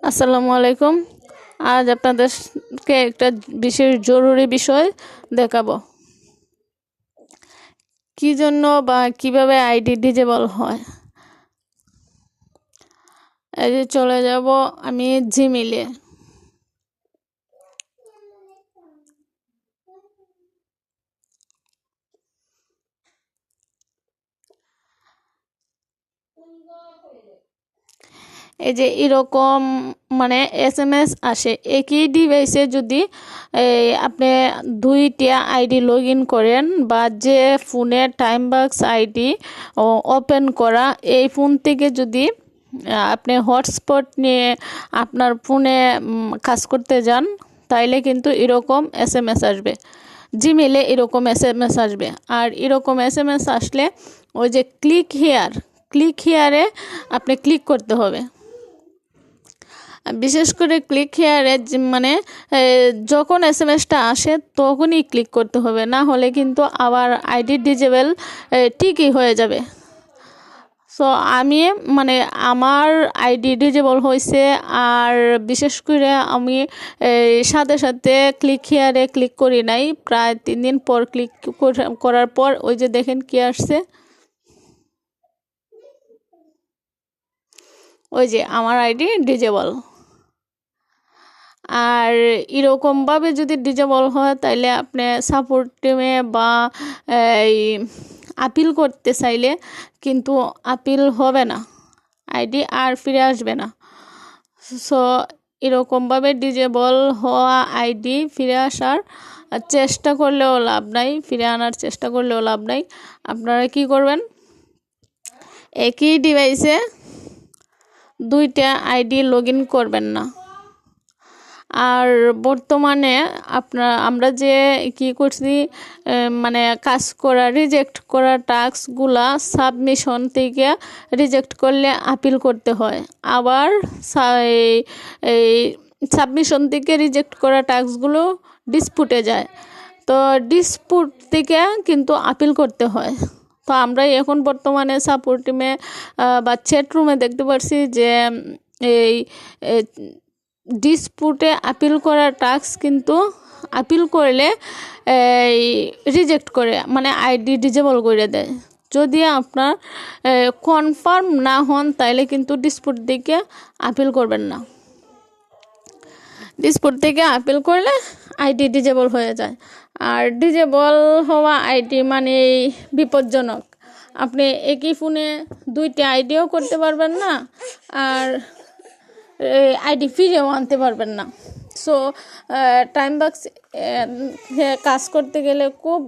আসসালামু আলাইকুম। আজ আপনাদেরকে একটা বিশেষ জরুরি বিষয় দেখাবো। কি জন্য বা কিভাবে আইডি ডিজেবল হয়। এই যে চলে যাব আমি জিমেইলে। এই যে এরকম মানে SMS আসে একই ডিভাইসে যদি আপনি দুইটা আইডি লগ ইন করেন বা যে ফোনে টাইম বাক্স আইডি ওপেন করা এই ফোন থেকে যদি আপনি হটস্পট নিয়ে আপনার ফোনে কাজ করতে যান তাইলে কিন্তু এরকম SMS আসবে। জিমেইলে এরকম SMS আসবে। আর এরকম SMS আসলে ওই যে ক্লিক হিয়ারে আপনি ক্লিক করতে হবে। বিশেষ করে ক্লিক হেয়ারে মানে যখন SMS-টা আসে তখনই ক্লিক করতে হবে, না হলে কিন্তু আবার আইডি ডিজেবল ঠিকই হয়ে যাবে। সো আমি মানে আমার আইডি ডিজেবল হয়েছে। আর বিশেষ করে আমি সাথে সাথে ক্লিক হেয়ারে ক্লিক করি নাই, প্রায় 3 দিন পর ক্লিক করার পর ওই যে দেখেন কি আসছে, ওই যে আমার আইডি ডিজেবল। আর এরকমভাবে যদি ডিজেবল হয় তাইলে আপনি সাপোর্ট টিমে বা এই আপিল করতে চাইলে কিন্তু আপিল হবে না, আইডি আর ফিরে আসবে না। সো এরকমভাবে ডিজেবল হওয়া আইডি ফিরে আসার চেষ্টা করলেও লাভ নাই, ফিরে আনার চেষ্টা করলেও লাভ নাই। আপনারা কি করবেন, একই ডিভাইসে দুইটা আইডি লগ ইন করবেন না। আর বর্তমানে আমরা যে কি করছি, মানে কাজ করা রিজেক্ট করা টাস্কগুলা সাবমিশন থেকে রিজেক্ট করলে আপিল করতে হয়। আবার এই সাবমিশন থেকে রিজেক্ট করা টাস্কগুলো ডিসপুটে যায়, তো ডিসপুট থেকে কিন্তু আপিল করতে হয়। তো আমরা এখন বর্তমানে সাপোর্ট টিমে বা চ্যাট রুমে দেখতে পাচ্ছি যে এই ডিসপুটে আপিল করার টাস্ক কিন্তু আপিল করলে রিজেক্ট করে, মানে আইডি ডিজেবল করে দেয়। যদি আপনার কনফার্ম না হন তাইলে কিন্তু ডিসপুট থেকে আপিল করবেন না। ডিসপুট থেকে আপিল করলে আইডি ডিজেবল হয়ে যায়। আর ডিজেবল হওয়া আইডি মানে বিপজ্জনক। আপনি একই ফোনে দুইটা আইডিও করতে পারবেন না, আর আইডি ফিরেও আনতে পারবেন না। সো টাইম বাক্স কাজ করতে গেলে খুব